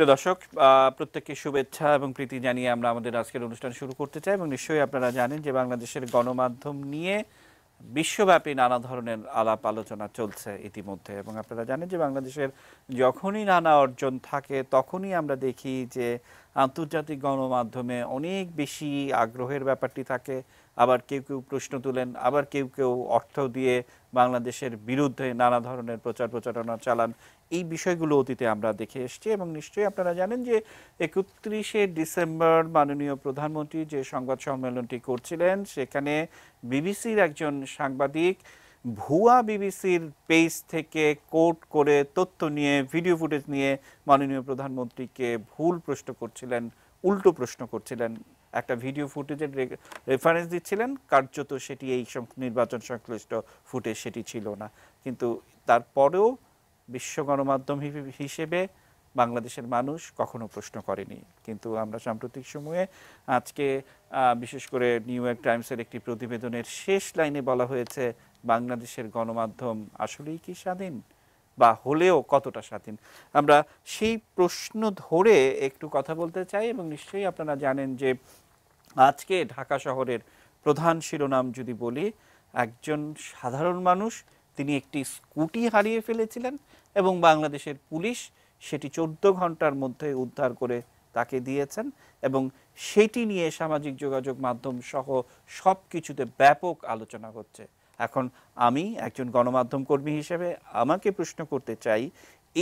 প্রিয় দর্শক, প্রত্যেককে শুভেচ্ছা এবং প্রীতি জানিয়ে আমরা আমাদের আজকের অনুষ্ঠান শুরু করতে চাই। এবং নিশ্চয়ই আপনারা জানেন যে বাংলাদেশের গণমাধ্যম নিয়ে বিশ্বব্যাপী নানা ধরনের আলাপ আলোচনা চলছে ইতিমধ্যে। এবং আপনারা জানেন যে বাংলাদেশের যখনই নানা অর্জন থাকে তখনই আমরা দেখি যে আন্তর্জাতিক গণমাধ্যমে অনেক বেশি আগ্রহের ব্যাপারটি থাকে। আবার কেউ কেউ প্রশ্ন তুলেন, আবার কেউ কেউ অর্থ দিয়ে বাংলাদেশের বিরুদ্ধে নানা ধরনের প্রচারণা চালান। এই বিষয়গুলো অতীতে আমরা দেখে এসেছি। এবং নিশ্চয়ই আপনারা জানেন যে ৩১শে ডিসেম্বর মাননীয় প্রধানমন্ত্রী যে সংবাদ সম্মেলনটি করছিলেন, সেখানে বিবিসির একজন সাংবাদিক ভুয়া বিবিসির পেজ থেকে কোট করে তথ্য নিয়ে, ভিডিও ফুটেজ নিয়ে মাননীয় প্রধানমন্ত্রীকে ভুল প্রশ্ন করছিলেন, উল্টো প্রশ্ন করছিলেন। একটা ভিডিও ফুটেজের রেফারেন্স দিচ্ছিলেন, কার্যত সেটি এই নির্বাচন সংশ্লিষ্ট ফুটেজ সেটি ছিল না। কিন্তু তারপরেও বিশ্ব গণমাধ্যম হিসেবে বাংলাদেশের মানুষ কখনো প্রশ্ন করেনি। কিন্তু আমরা সাম্প্রতিক সময়ে আজকে বিশেষ করে নিউ ইয়র্ক টাইমসের একটি প্রতিবেদনের শেষ লাইনে বলা হয়েছে, বাংলাদেশের গণমাধ্যম আসলেই কি স্বাধীন, বা হলেও কতটা স্বাধীন। আমরা সেই প্রশ্ন ধরে একটু কথা বলতে চাই। এবং নিশ্চয়ই আপনারা জানেন যে আজকে ঢাকা শহরের প্রধান শিরোনাম যদি বলি, একজন সাধারণ মানুষ তিনি একটি স্কুটি হারিয়ে ফেলেছিলেন এবং বাংলাদেশের পুলিশ সেটি 14 ঘন্টার মধ্যে উদ্ধার করে তাকে দিয়েছেন। এবং সেটি নিয়ে সামাজিক যোগাযোগ মাধ্যম সহ সব কিছুতে ব্যাপক আলোচনা হচ্ছে। এখন আমি একজন গণমাধ্যম কর্মী হিসেবে আমাকে প্রশ্ন করতে চাই,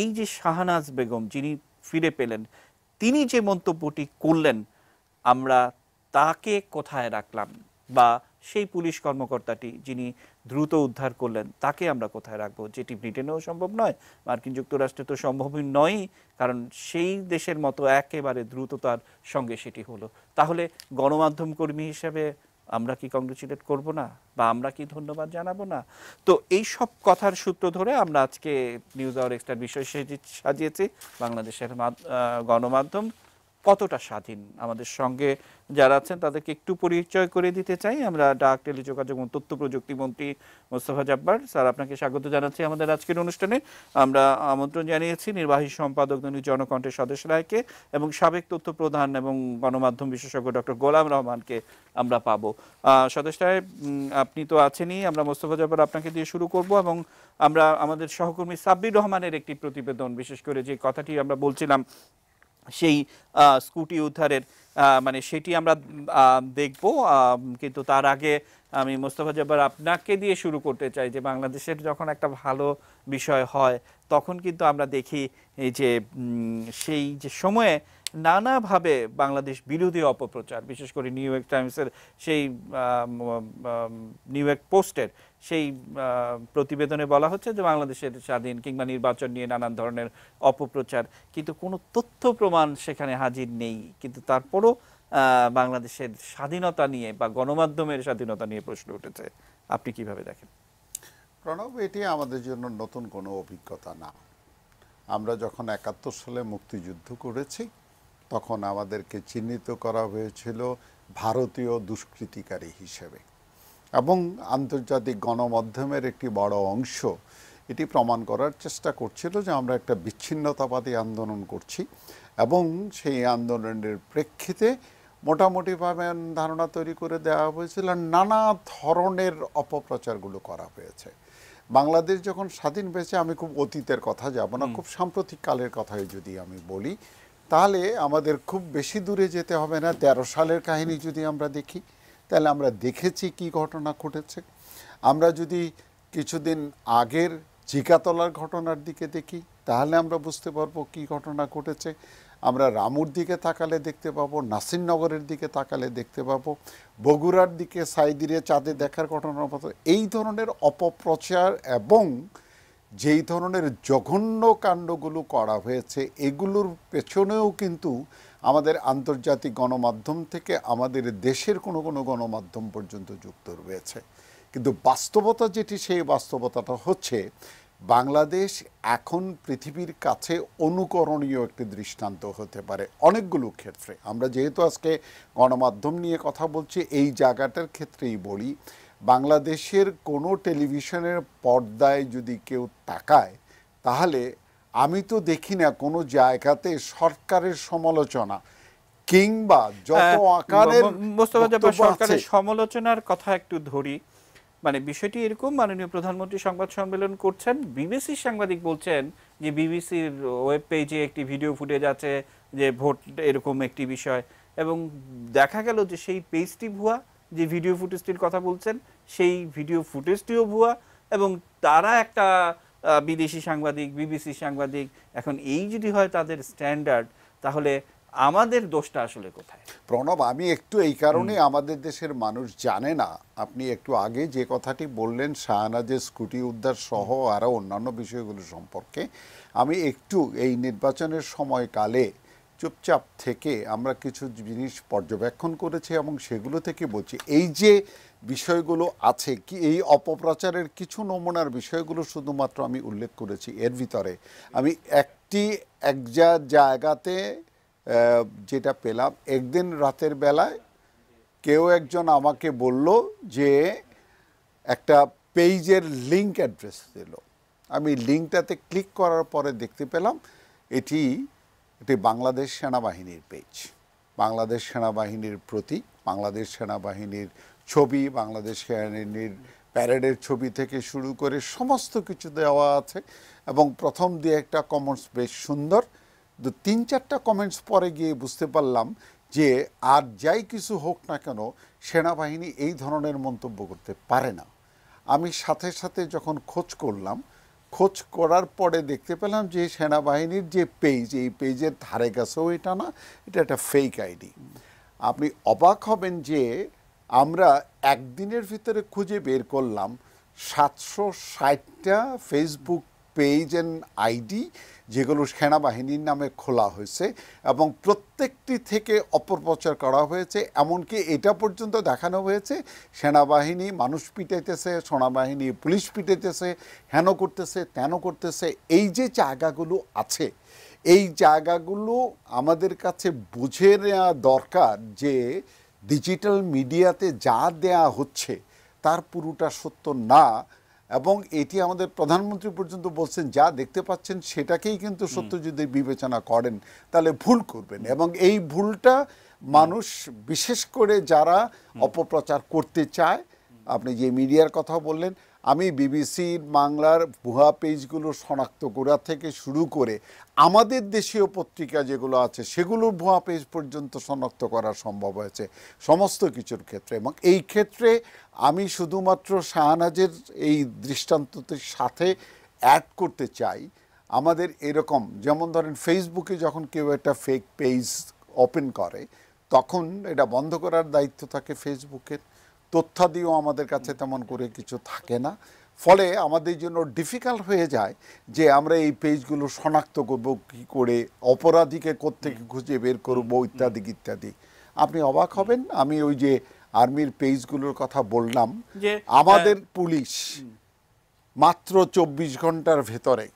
এই যে শাহনাজ বেগম যিনি ফিরে পেলেন, তিনি যে মন্তব্যটি করলেন, আমরা তাকে কোথায় রাখলাম? বা সেই পুলিশ কর্মকর্তাটি যিনি দ্রুত উদ্ধার করলেন, তাকে আমরা কোথায় রাখবো? যেটি ব্রিটেনেও সম্ভব নয়, মার্কিন যুক্তরাষ্ট্রে তো সম্ভবই নয়, কারণ সেই দেশের মতো একেবারে দ্রুততার সঙ্গে সেটি হলো। তাহলে গণমাধ্যম কর্মী হিসেবে আমরা কি কংগ্রেচুলেট করব না, বা আমরা কি ধন্যবাদ জানাবো না? তো এই সব কথার সূত্র ধরে আমরা আজকে নিউজ আওয়ার এক্সট্রার বিষয় সাজিয়েছি বাংলাদেশের গণমাধ্যম কতটা স্বাধীন। আমাদের সঙ্গে যারা আছেন তাদেরকে একটু পরিচয় করে দিতে চাই। আমরা ডাক, টেলিযোগাযোগ এবং তথ্য প্রযুক্তি মন্ত্রী মোস্তফা জব্বার স্যার, আপনাকে স্বাগত জানাচ্ছি আমাদের আজকের অনুষ্ঠানে। আমরা আমন্ত্রণ জানিয়েছি নির্বাহী সম্পাদক দৈনিক জনকণ্ঠের সদস্য রায়কে এবং সাবেক তথ্য প্রধান এবং গণমাধ্যম বিশেষজ্ঞ ডক্টর গোলাম রহমানকে আমরা পাবো। সদস্য রায়, আপনি তো আছেনই, আমরা মোস্তফা জব্বার আপনাকে দিয়ে শুরু করব। এবং আমরা আমাদের সহকর্মী সাব্বির রহমানের একটি প্রতিবেদন, বিশেষ করে যে কথাটি আমরা বলছিলাম সেই স্কুটি উদ্ধারের, মানে সেটি আমরা দেখব। কিন্তু তার আগে আমি মোস্তফা জব্বার আপনাকে দিয়ে শুরু করতে চাই যে বাংলাদেশের যখন একটা ভালো বিষয় হয় তখন কিন্তু আমরা দেখি এই যে সেই যে সময়ে নানাভাবে বাংলাদেশ বিরোধী অপপ্রচার, বিশেষ করে নিউ ইয়র্ক টাইমসের সেই নিউ ইয়র্ক পোস্টের সেই প্রতিবেদনে বলা হচ্ছে যে বাংলাদেশের স্বাধীন কিংবা নির্বাচন নিয়ে নানান ধরনের অপপ্রচার, কিন্তু কোনো তথ্য প্রমাণ সেখানে হাজির নেই। কিন্তু তারপরও বাংলাদেশের স্বাধীনতা নিয়ে বা গণমাধ্যমের স্বাধীনতা নিয়ে প্রশ্ন উঠেছে। আপনি কিভাবে দেখেন? প্রণব, এটি আমাদের জন্য নতুন কোনো অভিজ্ঞতা না। আমরা যখন ৭১ সালে মুক্তিযুদ্ধ করেছি তখন আমাদেরকে চিহ্নিত করা হয়েছিল ভারতীয় দুষ্কৃতিকারী হিসেবে, এবং আন্তর্জাতিক গণমাধ্যমের একটি বড় অংশ এটি প্রমাণ করার চেষ্টা করছিল যে আমরা একটা বিচ্ছিন্নতাবাদী আন্দোলন করছি। এবং সেই আন্দোলনের প্রেক্ষিতে মোটামুটিভাবে ধারণা তৈরি করে দেওয়া হয়েছিল, নানা ধরনের অপপ্রচারগুলো করা হয়েছে। বাংলাদেশ যখন স্বাধীন হয়েছে, আমি খুব অতীতের কথা যাব না, খুব সাম্প্রতিক কালের কথাই যদি আমি বলি, তাহলে আমাদের খুব বেশি দূরে যেতে হবে না। ১৩ সালের কাহিনী যদি আমরা দেখি, তাহলে আমরা দেখেছি কি ঘটনা ঘটেছে। আমরা যদি কিছুদিন আগের জিকাতলার ঘটনার দিকে দেখি, তাহলে আমরা বুঝতে পারবো কি ঘটনা ঘটেছে। আমরা রামুর দিকে তাকালে দেখতে পাবো, নাসিরনগরের দিকে তাকালে দেখতে পাবো, বগুড়ার দিকে সাইদিরে চাঁদে দেখার ঘটনার মতো এই ধরনের অপপ্রচার এবং যেই ধরনের জঘন্য কাণ্ডগুলো করা হয়েছে, এগুলোর পেছনেও কিন্তু আমাদের আন্তর্জাতিক গণমাধ্যম থেকে আমাদের দেশের কোনো কোনো গণমাধ্যম পর্যন্ত যুক্ত রয়েছে। কিন্তু বাস্তবতা যেটি, সেই বাস্তবতাটা হচ্ছে বাংলাদেশ এখন পৃথিবীর কাছে অনুকরণীয় একটি দৃষ্টান্ত হতে পারে অনেকগুলো ক্ষেত্রে। আমরা যেহেতু আজকে গণমাধ্যম নিয়ে কথা বলছি, এই জায়গাটার ক্ষেত্রেই বলি, বাংলাদেশের কোনো টেলিভিশনের পর্দায় যদি কেউ তাকায়, তাহলে আমি তো দেখি না কোনো জায়গাতে সরকারের সমালোচনা কিংবা যত আকারের মোস্তফা জব্বার বক্তব্য আছে। সরকারের সমালোচনার কথা একটু ধরি, মানে বিষয়টি এরকম, মাননীয় প্রধানমন্ত্রী সংবাদ সম্মেলন করছেন, বিবিসির সাংবাদিক বলছেন যে বিবিসির ওয়েব পেজে একটি ভিডিও ফুটেজ আছে যে ভোট এরকম একটি বিষয়, এবং দেখা গেল যে সেই পেজটি ভুয়া, যে ভিডিও ফুটেজটির কথা বলছেন সেই ভিডিও ফুটেজটিও ভুয়া, এবং তারা একটা বিদেশি সাংবাদিক, বিবিসি সাংবাদিক। এখন এই যদি হয় তাদের স্ট্যান্ডার্ড, তাহলে আমাদের দোষটা আসলে কোথায়? প্রণব, আমি একটু এই কারণে আমাদের দেশের মানুষ জানে না, আপনি একটু আগে যে কথাটি বললেন শাহনাজের স্কুটি উদ্ধার সহ আরও অন্যান্য বিষয়গুলো সম্পর্কে, আমি একটু এই নির্বাচনের সময়কালে চুপচাপ থেকে আমরা কিছু জিনিস পর্যবেক্ষণ করেছি এবং সেগুলো থেকে বলছি এই যে বিষয়গুলো আছে কি, এই অপপ্রচারের কিছু নমুনার বিষয়গুলো শুধুমাত্র আমি উল্লেখ করেছি। এর ভিতরে আমি এক জায়গাতে যেটা পেলাম, একদিন রাতের বেলায় কেউ একজন আমাকে বলল যে একটা পেজের লিঙ্ক অ্যাড্রেস দিল। আমি লিঙ্কটাতে ক্লিক করার পরে দেখতে পেলাম এটি বাংলাদেশ সেনাবাহিনীর পেজ। বাংলাদেশ সেনাবাহিনীর প্রতীক, বাংলাদেশ সেনাবাহিনীর ছবি, বাংলাদেশ সেনাবাহিনীর প্যারেডের ছবি থেকে শুরু করে সমস্ত কিছু দেওয়া আছে, এবং প্রথম দিয়ে একটা কমেন্টস বেশ সুন্দর। 3-4টা কমেন্টস পরে গিয়ে বুঝতে পারলাম যে আর যাই কিছু হোক না কেন সেনাবাহিনী এই ধরনের মন্তব্য করতে পারে না। আমি সাথে সাথে যখন খোঁজ করলাম, খোঁজ করার পরে দেখতে পেলাম যে সেনাবাহিনীর যে পেজ, এই পেজের ধারে কাছেও এটা না, এটা একটা ফেক আইডি। আপনি অবাক হবেন যে আমরা একদিনের ভিতরে খুঁজে বের করলাম 760টা ফেসবুক পেজ অ্যান্ড আইডি যেগুলো সেনাবাহিনীর নামে খোলা হয়েছে, এবং প্রত্যেকটি থেকে অপপ্রচার করা হয়েছে। এমনকি এটা পর্যন্ত দেখানো হয়েছে সেনাবাহিনী মানুষ পিটাইতেছে, সেনাবাহিনী পুলিশ পিটাইতেছে, হেন করতেছে, তেন করতেছে। এই যে জায়গাগুলো আছে, এই জায়গাগুলো আমাদের কাছে বুঝে নেওয়া দরকার যে ডিজিটাল মিডিয়াতে যা দেয়া হচ্ছে তার পুরোটা সত্য না, এবং এটি আমাদের প্রধানমন্ত্রী পর্যন্ত বলছেন যা দেখতে পাচ্ছেন সেটাকেই কিন্তু সত্য যদি বিবেচনা করেন তাহলে ভুল করবেন। এবং এই ভুলটা মানুষ, বিশেষ করে যারা অপপ্রচার করতে চায়, আপনি যে মিডিয়ার কথা বললেন, আমি বিবিসির বাংলার ভুয়া পেজগুলো শনাক্ত করা থেকে শুরু করে আমাদের দেশীয় পত্রিকা যেগুলো আছে সেগুলোর ভুয়া পেজ পর্যন্ত শনাক্ত করা সম্ভব হয়েছে সমস্ত কিছুর ক্ষেত্রে। এবং এই ক্ষেত্রে আমি শুধুমাত্র শাহনাজের এই দৃষ্টান্তটির সাথে অ্যাড করতে চাই, আমাদের এরকম, যেমন ধরেন ফেসবুকে যখন কেউ একটা ফেক পেজ ওপেন করে তখন এটা বন্ধ করার দায়িত্ব থাকে ফেসবুকের। তথ্যাদিও আমাদের কাছে তেমন করে কিছু থাকে না, ফলে আমাদের জন্য ডিফিকাল্ট হয়ে যায় যে আমরা এই পেজগুলো শনাক্ত করব কী করে, অপরাধীকে কোত্থেকে খুঁজে বের করব, ইত্যাদি ইত্যাদি। আপনি অবাক হবেন, আমি ওই যে আর্মির পেজগুলোর কথা বললাম, যে আমাদের পুলিশ মাত্র 24 ঘন্টার ভেতরে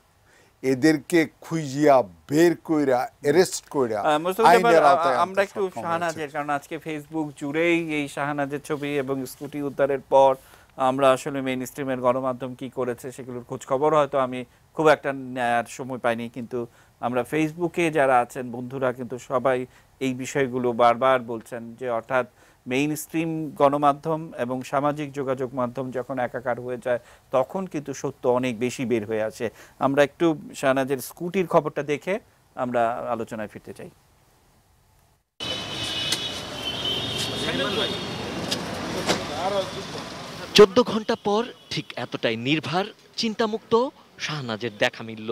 এদেরকে খুঁজিয়া বের কইরা অ্যারেস্ট কইরা আইনের আওতায় আমরা একটু শাহনাজের, কারণ আজকে ফেসবুক জুড়েই এই শাহনাজের ছবি এবং স্কুটি উদ্ধারের পর আমরা আসলে মেইন স্ট্রিমের গণমাধ্যম কি করেছে সেগুলোর খোঁজ খবর হয়তো আমি খুব একটা নেওয়ার সময় পাইনি, কিন্তু আমরা ফেসবুকে যারা আছেন বন্ধুরা কিন্তু সবাই এই বিষয়গুলো বারবার বলছেন যে অর্থাৎ মেইন স্ট্রিম গণমাধ্যম এবং সামাজিক যোগাযোগ মাধ্যম যখন একাকার হয়ে যায় তখন কিন্তু সত্য অনেক বেশি বের হয়ে আসে। আমরা একটু শাহনাজের স্কুটির খবরটা দেখে আমরা আলোচনায় ফিরতে চাই। 14 ঘন্টা পর ঠিক এতটাই নির্ভার, চিন্তামুক্ত শাহনাজের দেখা মিলল,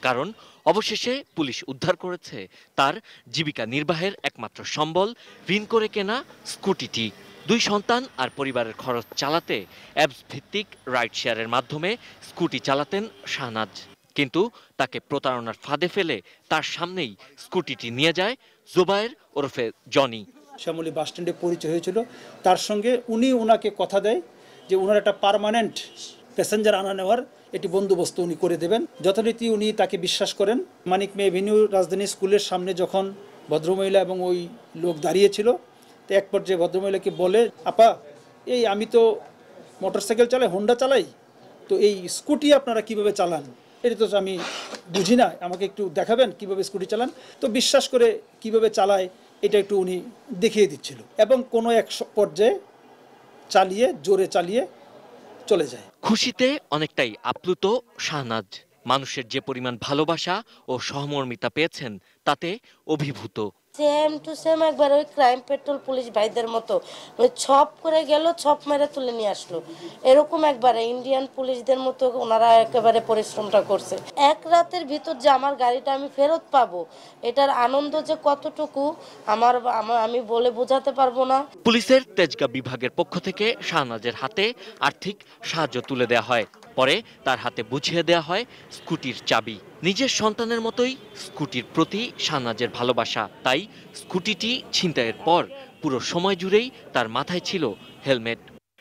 কারণ অবশেষে পুলিশ উদ্ধার করেছে তার জীবিকা নির্বাহের একমাত্র সম্বল, ঋণ করে কেনা স্কুটিটি। 2 সন্তান আর পরিবারের খরচ চালাতে অ্যাপস ভিত্তিক রাইড শেয়ারের মাধ্যমে স্কুটি চালাতেন শাহনাজ, কিন্তু তাকে প্রতারণার ফাঁদে ফেলে তার সামনেই স্কুটিটি নিয়ে যায় জুবায়ের ওরফে জনি। শ্যামলী বাস স্ট্যান্ডে পরিচয় হয়েছিল, তার সঙ্গে ওনাকে কথা দেয় যে ওনার একটা পার্মানেন্ট প্যাসেঞ্জার আনা নেওয়ার এটি বন্দোবস্ত উনি করে দেবেন। যথারীতি উনি তাকে বিশ্বাস করেন। মানিক মে এভিনিউ রাজধানী স্কুলের সামনে যখন ভদ্রমহিলা এবং ওই লোক দাঁড়িয়েছিল, তো এক পর্যায়ে ভদ্রমহিলাকে বলে, আপা আমি তো মোটরসাইকেল চালাই, হোন্ডা চালাই, তো এই স্কুটি আপনারা কিভাবে চালান? এটা তো আমি বুঝি না, আমাকে একটু দেখাবেন কিভাবে স্কুটি চালান। তো বিশ্বাস করে কিভাবে চালায় এটা একটু উনি দেখিয়ে দিচ্ছিল, এবং কোনো এক পর্যায়ে জোরে চালিয়ে চলে যায়। খুশিতে অনেকটাই আপ্লুত শাহনাজ। মানুষের যে পরিমাণ ভালোবাসা ও সহমর্মিতা পেয়েছেন তাতে অভিভূত। সেম টু সেম একবার ওই ক্রাইম পেট্রোল পুলিশ ভাইদের মতো ওই ছপ করে গেল, ছপ মেরে তুলে নিয়ে আসলো, এরকম একবারে ইন্ডিয়ান পুলিশদের মতো ওনারা একেবারে পরিশ্রমটা করছে। এক রাতের ভিতর যে আমার গাড়িটা আমি ফেরত পাবো, এটার আনন্দ যে কতটুকু আমি বলে বোঝাতে পারবো না। পুলিশের তেজগাঁ বিভাগের পক্ষ থেকে শাহনাজের হাতে আর্থিক সাহায্য তুলে দেওয়া হয়। পরে তার হাতে বুঝিয়ে দেওয়া হয় স্কুটির চাবি। নিজের সন্তানের মতোই স্কুটির প্রতি শাহনাজের ভালোবাসা। তাই স্কুটিটি ছিনতাইয়ের পর পুরো সময় জুড়েই তার মাথায় ছিল হেলমেট।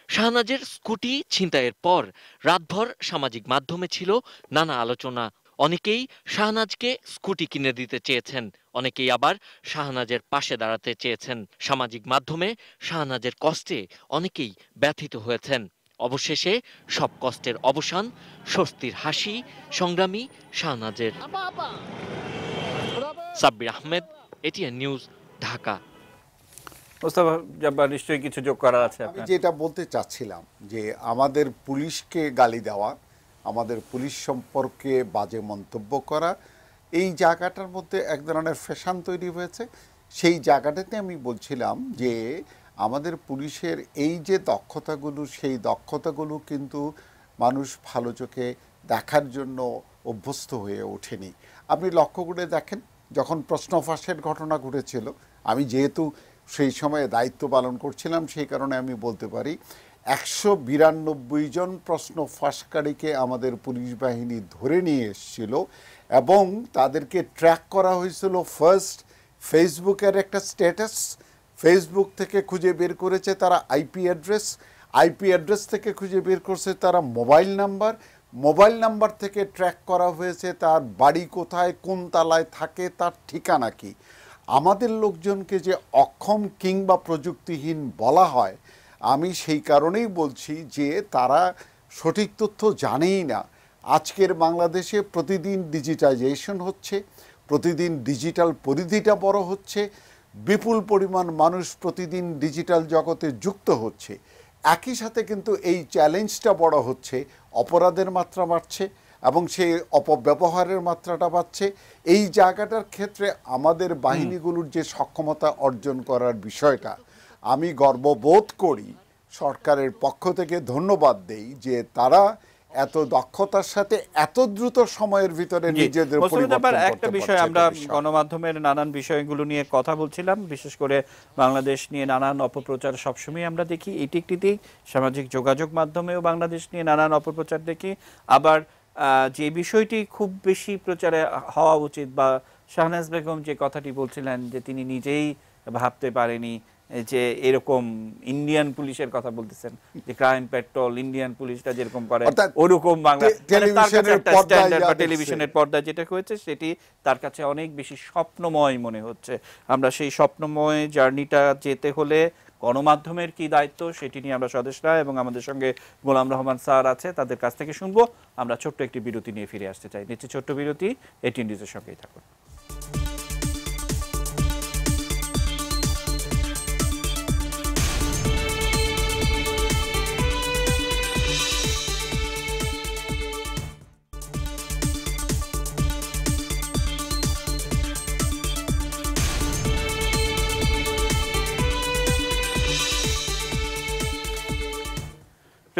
শাহনাজের স্কুটি ছিনতাইয়ের পর রাতভর সামাজিক মাধ্যমে ছিল নানা আলোচনা। অনেকেই শাহনাজকে স্কুটি কিনে দিতে চেয়েছেন, অনেকেই আবার শাহনাজের পাশে দাঁড়াতে চেয়েছেন। সামাজিক মাধ্যমে শাহনাজের কষ্টে অনেকেই ব্যথিত হয়েছেন। অবশেষে সব কষ্টের অবসান, স্বস্তির হাসি সংগ্রামী শাহনাজের। Sabbir Ahmed, ATN news, Dhaka. মোস্তফা জব্বার, নিশ্চয়ই কিছু যোগ করার আছে আমি আপনার? যেটা বলতে চাচ্ছিলাম যে আমাদের পুলিশকে গালি দেওয়া, আমাদের পুলিশ সম্পর্কে বাজে মন্তব্য করা, এই জায়গাটার মধ্যে এক ধরনের ফ্যাশন তৈরি হয়েছে। সেই জায়গাটাতে আমি বলছিলাম যে আমাদের পুলিশের এই যে দক্ষতাগুলো, সেই দক্ষতাগুলো কিন্তু মানুষ ভালো চোখে দেখার জন্য অভ্যস্ত হয়ে ওঠেনি। আপনি লক্ষ্য করে দেখেন, যখন প্রশ্ন ফাঁসের ঘটনা ঘটেছিল, আমি যেহেতু সেই সময়ে দায়িত্ব পালন করছিলাম, সেই কারণে আমি বলতে পারি 192 জন প্রশ্ন ফাঁসকারীকে আমাদের পুলিশ বাহিনী ধরে নিয়ে এসেছিল এবং তাদেরকে ট্র্যাক করা হয়েছিল। ফার্স্ট ফেসবুকের একটা স্ট্যাটাস, ফেসবুক থেকে খুঁজে বের করেছে তারা আইপি অ্যাড্রেস থেকে খুঁজে বের করছে তারা মোবাইল নাম্বার থেকে ট্র্যাক করা হয়েছে তার বাড়ি কোথায়, কোন তালায় থাকে, তার ঠিকানা কি। আমাদের লোকজনকে যে অক্ষম কিংবা প্রযুক্তিহীন বলা হয়, আমি সেই কারণেই বলছি যে তারা সঠিক তথ্য জানেই না। আজকের বাংলাদেশে প্রতিদিন ডিজিটাইজেশন হচ্ছে, প্রতিদিন ডিজিটাল পরিধিটা বড় হচ্ছে, বিপুল পরিমাণ মানুষ প্রতিদিন ডিজিটাল জগতে যুক্ত হচ্ছে। একই সাথে কিন্তু এই চ্যালেঞ্জটা বড় হচ্ছে, অপরাধের মাত্রা বাড়ছে এবং সেই অপব্যবহারের মাত্রাটা বাড়ছে। এই জায়গাটার ক্ষেত্রে আমাদের বাহিনীগুলোর যে সক্ষমতা অর্জন করার বিষয়টা, আমি গর্ববোধ করি, সরকারের পক্ষ থেকে ধন্যবাদ দেই যে তারা এত দক্ষতার সাথে এত দ্রুত সময়ের ভিতরে নিজেদের পরিবর্তন করতে একটা বিষয়, আমরা গণমাধ্যমের নানান বিষয়গুলো নিয়ে কথা বলছিলাম, বিশেষ করে বাংলাদেশ নিয়ে নানান অপপ্রচার সবসময় আমরা দেখি। এটি একটি দিক। সামাজিক যোগাযোগ মাধ্যমেও বাংলাদেশ নিয়ে নানান অপপ্রচার দেখি। আবার যে বিষয়টি খুব বেশি প্রচারে হওয়া উচিত, বা শাহনাজ বেগম যে কথাটি বলছিলেন যে তিনি নিজেই ভাবতে পারেনি যে এরকম ইন্ডিয়ান পুলিশের কথা বলতেছেন, যে ক্রাইম পেট্রোল ইন্ডিয়ান পুলিশটা যেরকম করে ওরকম টেলিভিশনের পর্দায় যেটা হয়েছে সেটি তার কাছে অনেক বেশি স্বপ্নময় মনে হচ্ছে। আমরা সেই স্বপ্নময় জার্নিটা যেতে হলে গণমাধ্যমের কি দায়িত্ব সেটি নিয়ে আমরা সদস্যরা এবং আমাদের সঙ্গে গোলাম রহমান স্যার আছে, তাদের কাছ থেকে শুনবো। আমরা ছোট্ট একটি বিরতি নিয়ে ফিরে আসতে চাই। নিচে ছোট্ট বিরতি, এটিএন নিউজের সঙ্গেই থাকুন।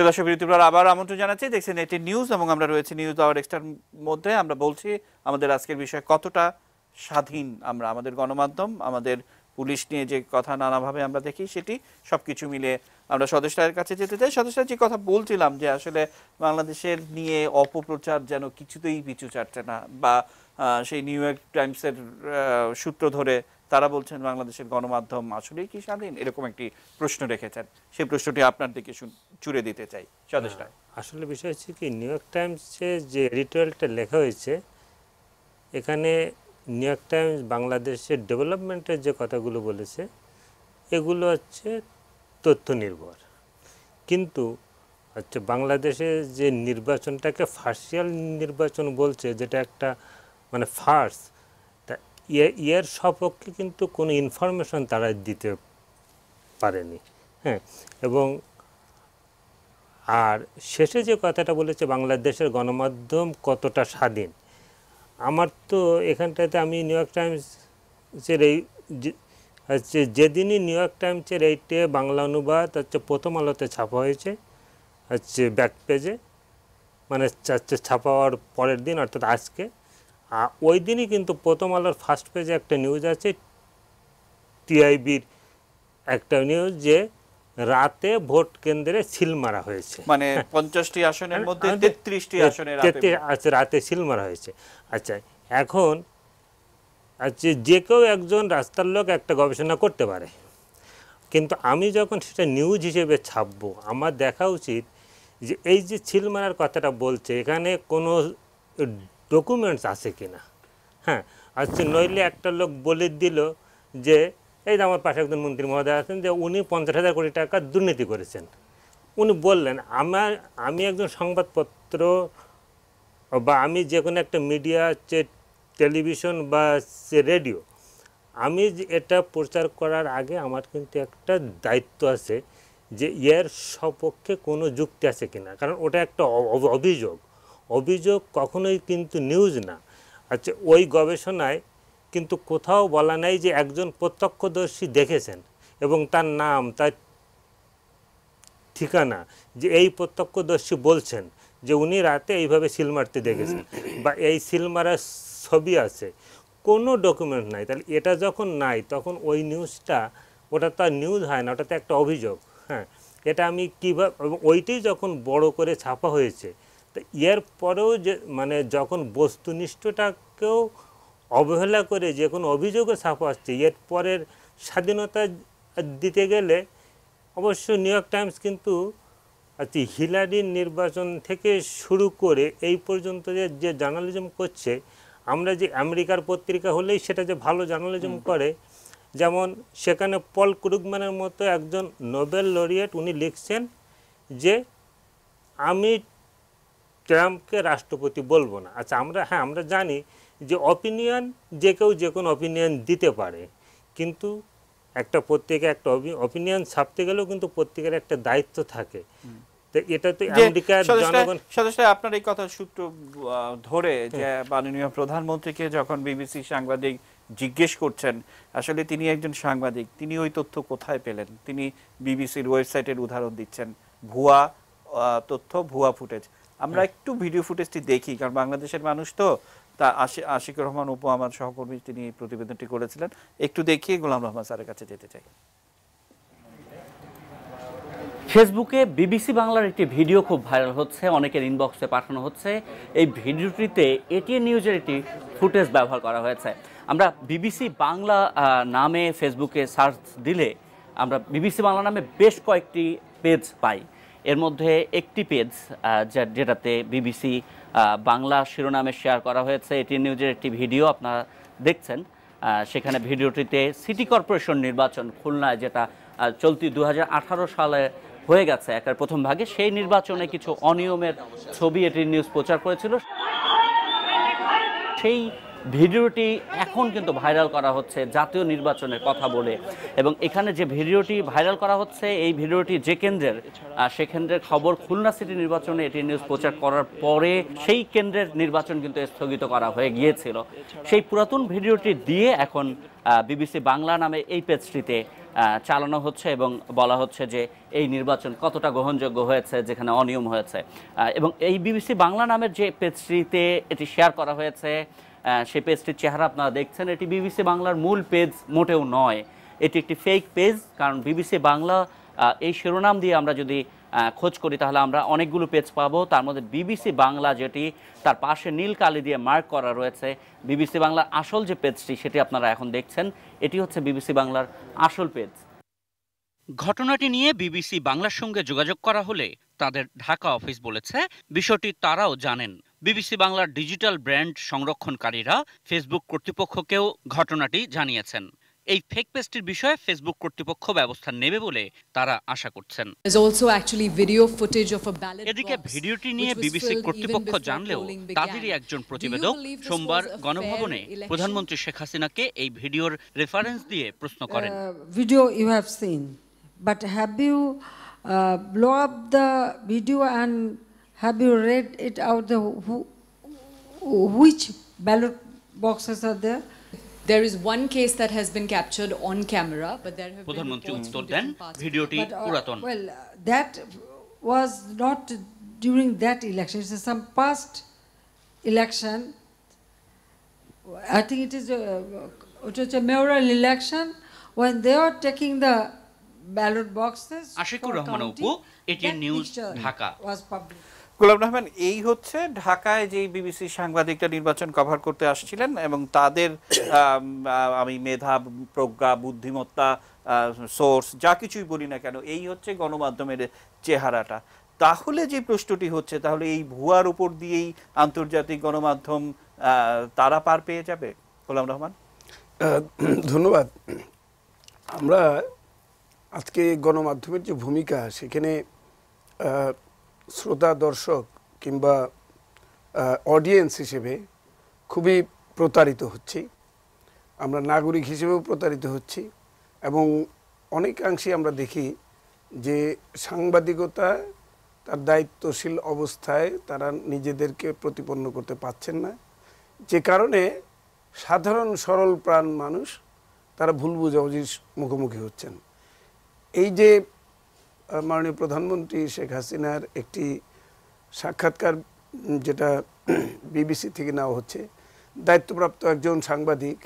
দর্শক, বিরতির আবার আমন্ত্রণ জানাচ্ছি। দেখছেন এটিএন নিউজ এবং আমরা রয়েছে নিউজ আওয়ার এক্সট্রার মধ্যে। আমরা বলছি আমাদের আজকের বিষয় কতটা স্বাধীন আমরা, আমাদের গণমাধ্যম, আমাদের পুলিশ নিয়ে যে কথা নানাভাবে আমরা দেখি, সেটি সবকিছু মিলে আমরা সদস্যের কাছে যেতে চাই। সদস্য যে কথা বলছিলাম যে আসলে বাংলাদেশের নিয়ে অপপ্রচার যেন কিছুতেই পিছু ছাড়ছে না, বা সেই নিউ ইয়র্ক টাইমসের সূত্র ধরে তারা বলছেন বাংলাদেশের গণমাধ্যম আসলেই কি স্বাধীন, এরকম একটি প্রশ্ন রেখেছেন। সেই প্রশ্নটি আপনার দিকে চুড়ে দিতে চাই সদস্য। আসলে বিষয় হচ্ছে কি, নিউ ইয়র্ক টাইমসে যে এডিটোরিয়ালটা লেখা হয়েছে, এখানে নিউ ইয়র্ক টাইমস বাংলাদেশের ডেভেলপমেন্টের যে কথাগুলো বলেছে, এগুলো হচ্ছে তথ্য নির্ভর। কিন্তু আচ্ছা, বাংলাদেশে যে নির্বাচনটাকে ফার্সিয়াল নির্বাচন বলছে, যেটা একটা মানে ফার্স, তা এর সপক্ষে কিন্তু কোনো ইনফরমেশন তারা দিতে পারেনি। হ্যাঁ, এবং আর শেষে যে কথাটা বলেছে বাংলাদেশের গণমাধ্যম কতটা স্বাধীন, আমার তো এখানটাতে আমি নিউ ইয়র্ক টাইমসের এই হচ্ছে যেদিনই নিউ ইয়র্ক টাইমসের এইটে বাংলা অনুবাদ হচ্ছে প্রথম আলোতে ছাপা হয়েছে হচ্ছে ব্যাক পেজে, মানে ছাপা হওয়ার পরের দিন অর্থাৎ আজকে, ওই দিনই কিন্তু প্রথম আলোর ফার্স্ট পেজে একটা নিউজ আছে, টিআইবির একটা নিউজ যে রাতে ভোট কেন্দ্রে সিল মারা হয়েছে, মানে 50টি আসনের মধ্যে 33টি আসনে রাতে সিল মারা হয়েছে। আচ্ছা, এখন আচ্ছা যে কেউ একজন রাস্তার লোক একটা গবেষণা করতে পারে, কিন্তু আমি যখন সেটা নিউজ হিসেবে ছাপবো, আমার দেখা উচিত যে এই যে সিল মারার কথাটা বলছে এখানে কোনো ডকুমেন্টস আছে কিনা। হ্যাঁ, আচ্ছা, নইলে একটা লোক বলে দিল যে এই যে আমার পাশে একজন মন্ত্রী মহোদয় আছেন যে উনি 50,000 কোটি টাকা দুর্নীতি করেছেন, উনি বললেন আমি একজন সংবাদপত্র বা আমি যে কোনো একটা মিডিয়া, টেলিভিশন বা রেডিও, আমি এটা প্রচার করার আগে আমার কিন্তু একটা দায়িত্ব আছে যে এর সপক্ষে কোনো যুক্তি আছে কিনা, কারণ ওটা একটা অভিযোগ কখনোই কিন্তু নিউজ না। আচ্ছা, ওই গবেষণায় কিন্তু কোথাও বলা নাই যে একজন প্রত্যক্ষদর্শী দেখেছেন এবং তার নাম, তার ঠিকানা, যে এই প্রত্যক্ষদর্শী বলছেন যে উনি রাতে এইভাবে সিল মারতে দেখেছেন বা এই সিল মারার ছবি আছে, কোনো ডকুমেন্ট নাই। তাহলে এটা যখন নাই তখন ওই নিউজটা, ওটা তো আর নিউজ হয় না, ওটা তো একটা অভিযোগ। হ্যাঁ, এটা আমি কীভাবে, ওইটাই যখন বড় করে ছাপা হয়েছে, তো এর পরেও যে মানে যখন বস্তুনিষ্ঠটাকেও অবহেলা করে যে কোনো অভিযোগও ছাপা আসছে, এর পরের স্বাধীনতা দিতে গেলে অবশ্য নিউ ইয়র্ক টাইমস কিন্তু আচ্ছা হিলারির নির্বাচন থেকে শুরু করে এই পর্যন্ত যে জার্নালিজম করছে, আমরা যে আমেরিকার পত্রিকা হলেই সেটা যে ভালো জার্নালিজম করে, যেমন সেখানে পল ক্রুগম্যানের মতো একজন নোবেল লরিয়েট, উনি লিখছেন যে আমি ট্রাম্পকে রাষ্ট্রপতি বলবো না। আচ্ছা, আমরা জানি যে অপিনিয়ন যে কেউ যে কোনো অপিনিয়ন দিতে পারে, কিন্তু একটা পত্রিকা একটা অপিনিয়ন ছাপতে গেলেও কিন্তু পত্রিকার একটা দায়িত্ব থাকে। তো এটা তো আমেরিকার জনগণ। সদস্য, আপনার এই কথা সূত্র ধরে যে মাননীয় প্রধানমন্ত্রীকে যখন বিবিসি সাংবাদিক জিজ্ঞেস করছেন, আসলে তিনি একজন সাংবাদিক, তিনি ওই তথ্য কোথায় পেলেন, তিনি বিবিসির ওয়েবসাইটের উদাহরণ দিচ্ছেন, ভুয়া তথ্য, ভুয়া ফুটেজ। আমরা একটু ভিডিও ফুটেজটি দেখি, কারণ বাংলাদেশের মানুষ তো, তা আশিকুর রহমান উপু আমার সহকর্মী, তিনি প্রতিবেদনটি করেছিলেন, একটু দেখিয়ে গোলাম রহমান স্যারের কাছে যেতে চাই। ফেসবুকে বিবিসি বাংলার একটি ভিডিও খুব ভাইরাল হচ্ছে, অনেকের ইনবক্সে পাঠানো হচ্ছে। এই ভিডিওটিতে এটিএন নিউজের একটি ফুটেজ ব্যবহার করা হয়েছে। আমরা বিবিসি বাংলা নামে ফেসবুকে সার্চ দিলে আমরা বিবিসি বাংলা নামে বেশ কয়েকটি পেজ পাই। এর মধ্যে একটি পেজ যেটাতে বিবিসি বাংলা শিরোনামে শেয়ার করা হয়েছে এটিএন নিউজের একটি ভিডিও আপনারা দেখছেন। সেখানে ভিডিওটিতে সিটি কর্পোরেশন নির্বাচন খুলনায়, যেটা চলতি 2018 সালে হয়ে গেছে একের প্রথম ভাগে, সেই নির্বাচনে কিছু অনিয়মের ছবি এটিএন নিউজ প্রচার করেছিল। সেই ভিডিওটি এখন কিন্তু ভাইরাল করা হচ্ছে জাতীয় নির্বাচনের কথা বলে, এবং এখানে যে ভিডিওটি ভাইরাল করা হচ্ছে, এই ভিডিওটি যে কেন্দ্রের, সে কেন্দ্রের খবর খুলনা সিটি নির্বাচনে এটিএন নিউজ প্রচার করার পরে সেই কেন্দ্রের নির্বাচন কিন্তু স্থগিত করা হয়ে গিয়েছিল। সেই পুরাতন ভিডিওটি দিয়ে এখন বিবিসি বাংলা নামে এই পেজটিতে চালানো হচ্ছে এবং বলা হচ্ছে যে এই নির্বাচন কতটা গ্রহণযোগ্য হয়েছে, যেখানে অনিয়ম হয়েছে। এবং এই বিবিসি বাংলা নামের যে পেজটিতে এটি শেয়ার করা হয়েছে, সেই পেজটির চেহারা আপনারা দেখছেন, এটি বিবিসি বাংলার মূল পেজ মোটেও নয়, এটি একটি ফেক পেজ। কারণ বিবিসি বাংলা এই শিরোনাম দিয়ে আমরা যদি খোঁজ করি তাহলে আমরা অনেকগুলো পেজ পাবো। তার মধ্যে বিবিসি বাংলা, যেটি তার পাশে নীল কালি দিয়ে মার্ক করা রয়েছে, বিবিসি বাংলার আসল যে পেজটি সেটি আপনারা এখন দেখছেন, এটি হচ্ছে বিবিসি বাংলার আসল পেজ। ঘটনাটি নিয়ে বিবিসি বাংলার সঙ্গে যোগাযোগ করা হলে তাদের ঢাকা অফিস বলেছে বিষয়টি তারাও জানেন। বিবিসি বাংলার ডিজিটাল ব্র্যান্ড সংরক্ষণকারীরা ফেসবুক কর্তৃপক্ষকেও ঘটনাটি জানিয়েছেন। এই ফেক পেজটির বিষয়ে ফেসবুক কর্তৃপক্ষ ব্যবস্থা নেবে বলে তারা আশা করছেন। এদিকে ভিডিওটি নিয়ে বিবিসি কর্তৃপক্ষ জানলেও তাদেরই একজন প্রতিবেদক সোমবার গণভবনে প্রধানমন্ত্রী শেখ হাসিনাকে এই ভিডিওর রেফারেন্স দিয়ে প্রশ্ন করেন। Video you have seen, but have you blow up the video and have you read it out which ballot boxes are there? There is one case that has been captured on camera, but there have প্রধানমন্ত্রী উত্তর দেন ভিডিওটি পুরাতন। Well, that was not during that election. It's some past election. I think it was a mayoral election when they are taking the ballot boxes. Ashikur Rahman Apu, ATN news, Dhaka. Was public. গোলাম রহমান, এই হচ্ছে ঢাকায় যে BBC সাংবাদিকরা নির্বাচন কভার করতে আসছিলেন এবং তাদের আমি মেধা, প্রজ্ঞা, বুদ্ধিমত্তা, সোর্স যা কিছুই বলি না কেন, এই হচ্ছে গণমাধ্যমের চেহারাটা। তাহলে যে প্রশ্নটি হচ্ছে, তাহলে এই ভুয়ার উপর দিয়েই আন্তর্জাতিক গণমাধ্যম তারা পার পেয়ে যাবে? গোলাম রহমান, ধন্যবাদ। আমরা আজকে গণমাধ্যমের যে ভূমিকা, সেখানে শ্রোতা, দর্শক কিংবা অডিয়েন্স হিসেবে খুবই প্রতারিত হচ্ছি। আমরা নাগরিক হিসেবেও প্রতারিত হচ্ছি এবং অনেকাংশে আমরা দেখি যে সাংবাদিকতা তার দায়িত্বশীল অবস্থায় তারা নিজেদেরকে প্রতিপন্ন করতে পারছেন না, যে কারণে সাধারণ সরল প্রাণ মানুষ তারা ভুল বুঝাবুঝির মুখোমুখি হচ্ছেন। এই যে মাননীয় প্রধানমন্ত্রী শেখ হাসিনার একটি সাক্ষাৎকার যেটা বিবিসি থেকে নেওয়া হচ্ছে, দায়িত্বপ্রাপ্ত একজন সাংবাদিক,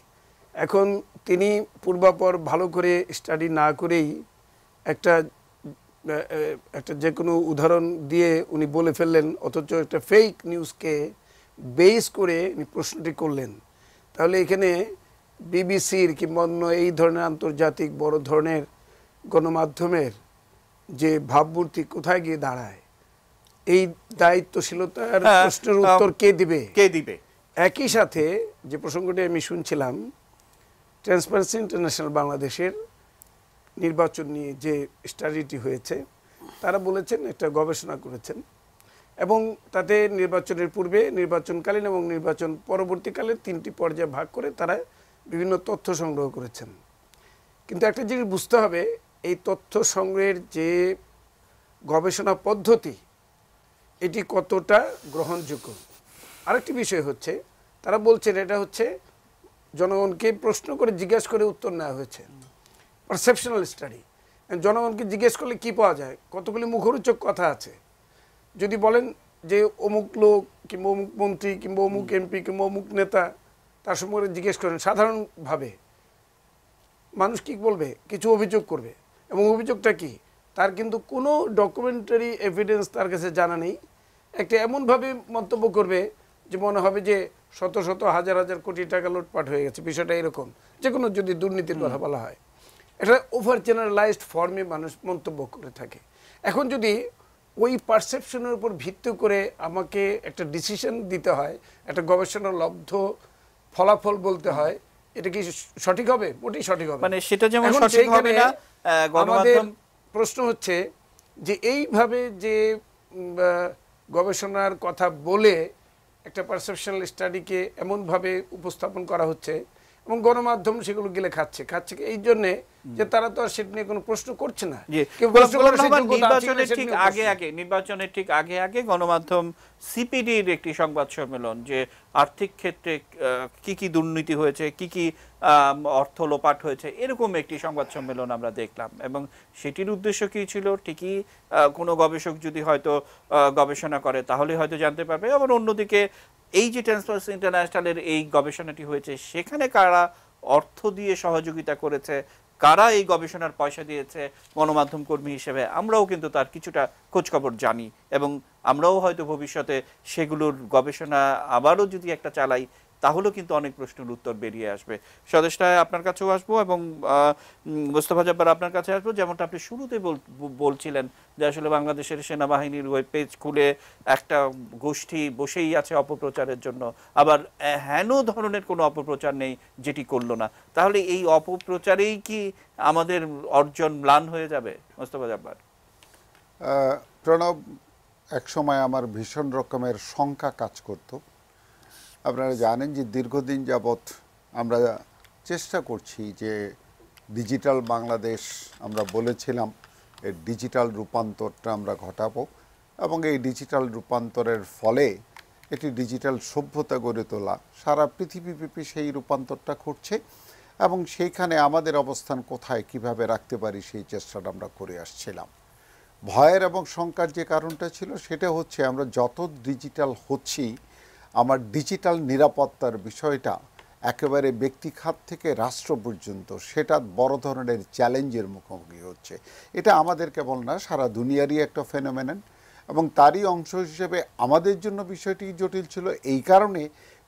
এখন তিনি পূর্বাপর ভালো করে স্টাডি না করেই একটা যে কোনো উদাহরণ দিয়ে উনি বলে ফেললেন, অথচ একটা ফেক নিউজকে বেস করে উনি প্রশ্নটি করলেন। তাহলে এখানে বিবিসির কিংবা অন্য এই ধরনের আন্তর্জাতিক বড় ধরনের গণমাধ্যমের যে ভাবমূর্তি কোথায় গিয়ে দাঁড়ায়? এই দায়িত্বশীলতার প্রশ্নের উত্তর কে দিবে? একই সাথে যে প্রসঙ্গটি আমি শুনছিলাম, ট্রান্সপারেন্সি ইন্টারন্যাশনাল বাংলাদেশের নির্বাচন নিয়ে যে স্টাডিটি হয়েছে, তারা বলেছেন একটা গবেষণা করেছেন এবং তাতে নির্বাচনের পূর্বে, নির্বাচনকালীন এবং নির্বাচন পরবর্তীকালে 3টি পর্যায়ে ভাগ করে তারা বিভিন্ন তথ্য সংগ্রহ করেছেন। কিন্তু একটা জিনিস বুঝতে হবে, এই তথ্য সংগ্রহের যে গবেষণা পদ্ধতি, এটি কতটা গ্রহণযোগ্য। আরেকটি বিষয় হচ্ছে, তারা বলছেন এটা হচ্ছে জনগণকে প্রশ্ন করে জিজ্ঞেস করে উত্তর নেওয়া হয়েছে, পারসেপশনাল স্টাডি। জনগণকে জিজ্ঞেস করলে কি পাওয়া যায়? কতগুলি মুখরোচক কথা আছে। যদি বলেন যে অমুক লোক কিংবা অমুক মন্ত্রী কিংবা অমুক এমপি কিংবা অমুক নেতা, তার সম্পর্কে জিজ্ঞেস করেন, সাধারণভাবে মানুষ কি বলবে? কিছু অভিযোগ করবে, এবং অভিযোগটা কি? তার কিন্তু কোনো ডকুমেন্টারি এভিডেন্স তার কাছে জানা নেই। একটা এমনভাবে মন্তব্য করবে যে মনে হবে যে শত শত হাজার হাজার কোটি টাকা লুটপাট হয়ে গেছে। বিষয়টা এরকম, যে কোনো যদি দুর্নীতির কথা বলা হয়, এটা ওভার জেনারেলাইজড ফর্মে মানুষ মন্তব্য করে থাকে। এখন যদি ওই পারসেপশনের উপর ভিত্তি করে আমাকে একটা ডিসিশন দিতে হয়, একটা গবেষণা লব্ধ ফলাফল বলতে হয়, এটা কি সঠিক হবে? মোটেই সঠিক হবে মানে সেটা যেমন সঠিক হবে না। আমাদের প্রশ্ন হচ্ছে যে এইভাবে যে গবেষণার কথা বলে একটা পারসেপশনাল স্টাডিকে এমনভাবে উপস্থাপন করা হচ্ছে এবং গণমাধ্যম সেগুলো গিলে খাচ্ছে এই জন্যে যে তারা তো আর সেটা নিয়ে কোনো প্রশ্ন করছে না। নির্বাচনের ঠিক আগে আগে গণমাধ্যম সিপিডির একটি সংবাদ সম্মেলন, যে আর্থিক ক্ষেত্রে কি কি দুর্নীতি হয়েছে, কি কি অর্থ লোপাট হয়েছে, এরকম একটি সংবাদ সম্মেলন আমরা দেখলাম। এবং সেটির উদ্দেশ্য কি ছিল? ঠিকই কোনো গবেষক যদি হয়তো গবেষণা করে তাহলে হয়তো জানতে পারবে। আবার অন্যদিকে এই যে ট্রান্সপারেন্সি ইন্টারন্যাশনালের এই গবেষণাটি হয়েছে, সেখানে কারা অর্থ দিয়ে সহযোগিতা করেছে, কারা এই গবেষণার পয়সা দিয়েছে, গণমাধ্যম কর্মী হিসেবে আমরাও কিন্তু তার কিছুটা খোঁজখবর জানি এবং আমরাও হয়তো ভবিষ্যতে সেগুলোর গবেষণা আবারও যদি একটা চালাই, তাহলেও কিন্তু অনেক প্রশ্নের উত্তর বেরিয়ে আসবে। স্বদেশটায় আপনার কাছেও আসবো এবং মোস্তফা জব্বার আপনার কাছে আসবো। যেমনটা আপনি শুরুতে বলছিলেন যে আসলে বাংলাদেশের সেনাবাহিনীর ওয়েব পেজ খুলে একটা গোষ্ঠী বসেই আছে অপপ্রচারের জন্য, আবার হেন ধরনের কোনো অপপ্রচার নেই যেটি করলো না। তাহলে এই অপপ্রচারেই কি আমাদের অর্জন ম্লান হয়ে যাবে মোস্তফা জব্বার? প্রণব, একসময় আমার ভীষণ রকমের শঙ্কা কাজ করত। আপনারা জানেন যে দীর্ঘদিন যাবৎ আমরা চেষ্টা করছি যে ডিজিটাল বাংলাদেশ, আমরা বলেছিলাম এই ডিজিটাল রূপান্তরটা আমরা ঘটাবো এবং এই ডিজিটাল রূপান্তরের ফলে একটি ডিজিটাল সভ্যতা গড়ে তোলা, সারা পৃথিবীব্যাপী সেই রূপান্তরটা ঘটছে এবং সেইখানে আমাদের অবস্থান কোথায় কিভাবে রাখতে পারি সেই চেষ্টাটা আমরা করে আসছিলাম। ভয়ের এবং শঙ্কার যে কারণটা ছিল সেটা হচ্ছে আমরা যত ডিজিটাল হচ্ছি আমার ডিজিটাল নিরাপত্তার বিষয়টা একেবারে ব্যক্তিখাত থেকে রাষ্ট্র পর্যন্ত সেটা বড় ধরনের চ্যালেঞ্জের মুখোমুখি হচ্ছে। এটা আমাদের কেবল না, সারা দুনিয়ারই একটা ফেনোমেনন এবং তারই অংশ হিসেবে আমাদের জন্য বিষয়টি জটিল ছিল এই কারণে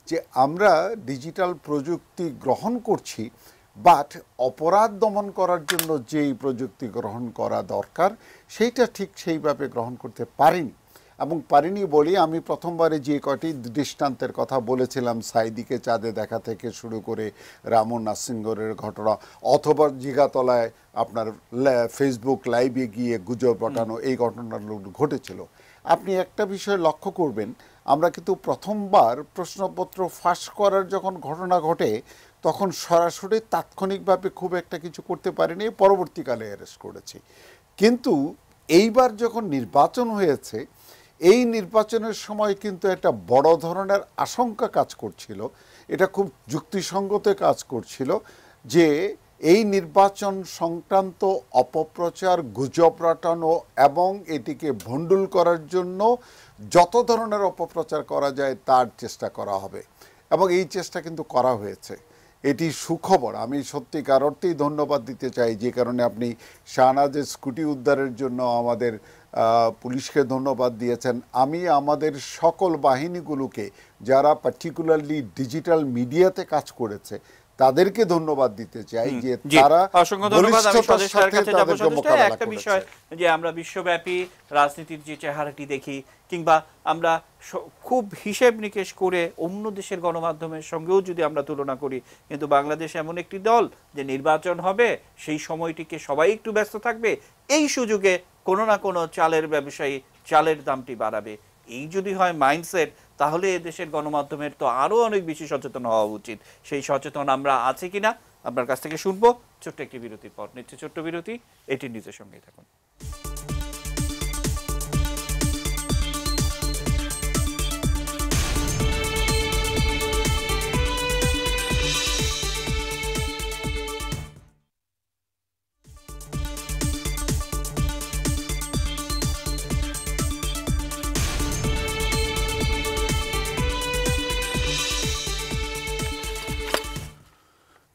যে আমরা ডিজিটাল প্রযুক্তি গ্রহণ করছি, বাট অপরাধ দমন করার জন্য যেই প্রযুক্তি গ্রহণ করা দরকার সেইটা ঠিক সেইভাবে গ্রহণ করতে পারিনি। এবং পারিনি বলি আমি প্রথমবারে যে কয়টি দৃষ্টান্তের কথা বলেছিলাম, সাইদিকে চাঁদে দেখা থেকে শুরু করে রামু নাসিঙ্গরের ঘটনা, অথবা জিগাতলায় আপনার ফেসবুক লাইভে গিয়ে গুজব রটানো, এই ঘটনাগুলো ঘটেছিল। আপনি একটা বিষয় লক্ষ্য করবেন, আমরা কিন্তু প্রথমবার প্রশ্নপত্র ফাঁস করার যখন ঘটনা ঘটে তখন সরাসরি তাৎক্ষণিকভাবে খুব একটা কিছু করতে পারিনি, পরবর্তীকালে অ্যারেস্ট করেছি। কিন্তু এইবার যখন নির্বাচন হয়েছে, এই নির্বাচনের সময় কিন্তু একটা বড় ধরনের আশঙ্কা কাজ করছিল, এটা খুব যুক্তিসঙ্গত কাজ করছিল যে এই নির্বাচন সংক্রান্ত অপপ্রচার, গুজব রটানো এবং এটিকে ভণ্ডুল করার জন্য যত ধরনের অপপ্রচার করা যায় তার চেষ্টা করা হবে এবং এই চেষ্টা কিন্তু করা হয়েছে। এটি সুখবর। আমি সত্যিকার অর্থেই ধন্যবাদ দিতে চাই, যে কারণে আপনি শাহনাজের স্কুটি উদ্ধারের জন্য আমাদের পুলিশকে ধন্যবাদ দিয়েছেন। আমি আমাদের সকল বাহিনীগুলোকে যারা পার্টিকুলারলি ডিজিটাল মিডিয়াতে কাজ করেছে তাদেরকে ধন্যবাদ দিতে চাই যে তারা অসংখ্য ধন্যবাদ। আমি স্বদেশটার কাছে যাব। স্বদেশটা একটা বিষয় যে আমরা বিশ্বব্যাপী রাজনীতির যে চেহারাটি দেখি কিংবা আমরা খুব হিসেব নিকেশ করে অন্য দেশের গণমাধ্যমের সঙ্গেও যদি আমরা তুলনা করি, কিন্তু বাংলাদেশ এমন একটি দল যে নির্বাচন হবে সেই সময়টিকে সবাই একটু ব্যস্ত থাকবে, এই সুযোগে কোনো না কোনো চালের ব্যবসায়ী চালের দামটি বাড়াবে। এই যদি হয় মাইন্ডসেট, তাহলে দেশের গণমাধ্যমের তো আরও অনেক বেশি সচেতন হওয়া উচিত। সেই সচেতন আমরা আছি কিনা আপনার কাছ থেকে শুনবো। ছোট্ট একটি বিরতির পর নিচ্ছে ছোট্ট বিরতি, এটি নিজের সঙ্গেই থাকুন।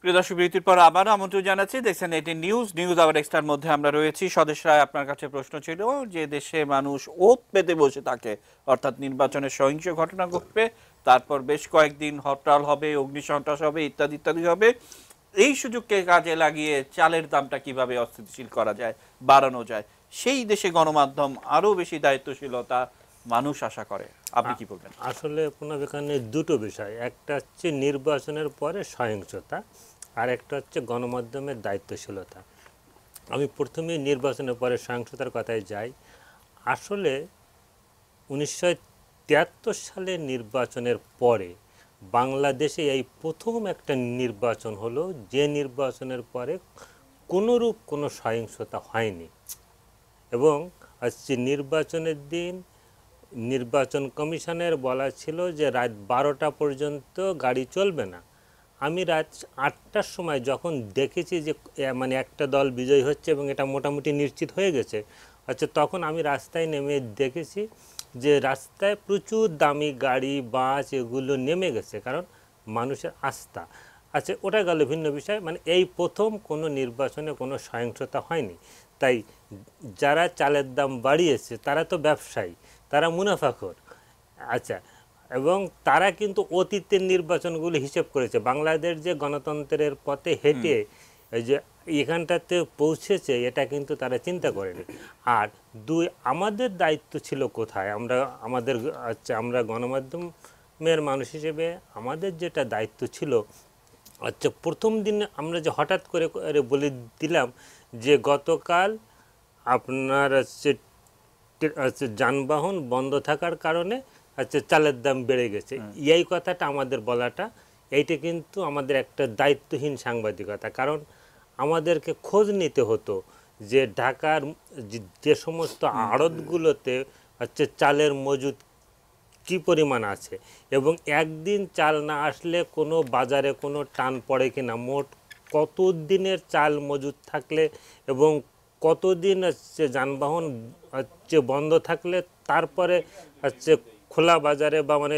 প্রিয় দর্শক, বিরতির পর আবার আমন্ত্রণ জানাচ্ছি, দেখছেন এটি নিউজ আওয়ার এক্সট্রার মধ্যে আমরা রয়েছি। স্বদেশ রায়, আপনার কাছে প্রশ্ন ছিল যে দেশে মানুষ ওত পেতে বসে থাকে, অর্থাৎ নির্বাচনের সহিংস ঘটনা ঘটবে, তারপর বেশ কয়েকদিন হরতাল হবে, অগ্নিসন্ত্রাস হবে, ইত্যাদি ইত্যাদি হবে। এই সুযোগকে কাজে লাগিয়ে চালের দামটা কিভাবে অস্থিতিশীল করা যায়, বাড়ানো যায়, সেই দেশে গণমাধ্যম আরও বেশি দায়িত্বশীলতা মানুষ আশা করে। আপনি কি বলবেন? আসলে এখানে দুটো বিষয়, একটা হচ্ছে নির্বাচনের পরে সহিংসতা, আর একটা হচ্ছে গণমাধ্যমের দায়িত্বশীলতা। আমি প্রথমেই নির্বাচনের পরে সহিংসতার কথায় যাই। আসলে 1973 সালের নির্বাচনের পরে বাংলাদেশে এই প্রথম একটা নির্বাচন হলো, যে নির্বাচনের পরে কোনোরূপ কোনো সহিংসতা হয়নি। এবং হচ্ছে নির্বাচনের দিন নির্বাচন কমিশনের বলা ছিল যে রাত 12টা পর্যন্ত গাড়ি চলবে না। আমি রাত 8টার সময় যখন দেখেছি যে মানে একটা দল বিজয়ী হচ্ছে এবং এটা মোটামুটি নিশ্চিত হয়ে গেছে, আচ্ছা, তখন আমি রাস্তায় নেমে দেখেছি যে রাস্তায় প্রচুর দামি গাড়ি, বাস এগুলো নেমে গেছে, কারণ মানুষের আস্থা। আচ্ছা, ওটা গেল ভিন্ন বিষয়। মানে এই প্রথম কোনো নির্বাচনে কোনো সহিংসতা হয়নি। তাই যারা চালের দাম বাড়িয়েছে তারা তো ব্যবসায়ী, তারা মুনাফাখোর। আচ্ছা, এবং তারা কিন্তু অতীতের নির্বাচনগুলো হিসেব করেছে। বাংলাদেশ যে গণতন্ত্রের পথে হেঁটে এই যে এখানটাতে পৌঁছেছে এটা কিন্তু তারা চিন্তা করেনি। আর দুই, আমাদের দায়িত্ব ছিল কোথায়? আমরা গণমাধ্যমের মানুষ হিসেবে আমাদের যেটা দায়িত্ব ছিল, প্রথম দিন আমরা যে হঠাৎ করে বলে দিলাম যে গতকাল আপনার যানবাহন বন্ধ থাকার কারণে চালের দাম বেড়ে গেছে, এই কথাটা আমাদের বলাটা এইটা কিন্তু আমাদের একটা দায়িত্বহীন সাংবাদিকতা। কারণ আমাদেরকে খোঁজ নিতে হতো যে ঢাকার যে সমস্ত আড়তগুলোতে চালের মজুদ কি পরিমাণ আছে এবং একদিন চাল না আসলে কোনো বাজারে কোনো টান পড়ে কিনা, মোট কত দিনের চাল মজুদ থাকলে এবং কতদিন যানবাহন বন্ধ থাকলে তারপরে খোলা বাজারে বা মানে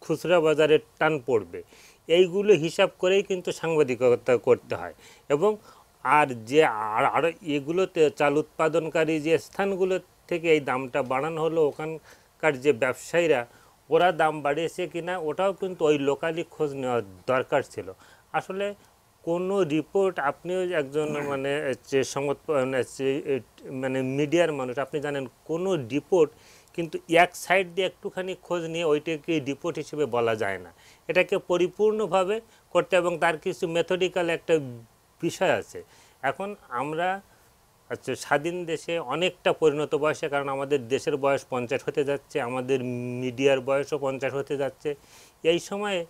খুচরা বাজারে টান পড়বে, এইগুলো হিসাব করেই কিন্তু সাংবাদিকতা করতে হয়। এবং আর যে আর এগুলোতে চাল উৎপাদনকারী যে স্থানগুলো থেকে এই দামটা বাড়ানো হলো, ওখানকার যে ব্যবসায়ীরা ওরা দাম বাড়িয়েছে কিনা ওটাও কিন্তু ওই লোকালি খোঁজ নেওয়া দরকার ছিল। আসলে কোনো রিপোর্ট, আপনিও একজন মানে মানে মিডিয়ার মানুষ, আপনি জানেন কোনো রিপোর্ট কিন্তু এক সাইড দিয়ে একটুখানি খোঁজ নিয়ে ওইটাকে রিপোর্ট হিসেবে বলা যায় না, এটাকে পরিপূর্ণভাবে করতে এবং তার কিছু মেথডিক্যাল একটা বিষয় আছে। এখন আমরা স্বাধীন দেশে অনেকটা পরিণত বয়সে, কারণ আমাদের দেশের বয়স 50 হতে যাচ্ছে, আমাদের মিডিয়ার বয়সও 50 হতে যাচ্ছে, এই সময়ে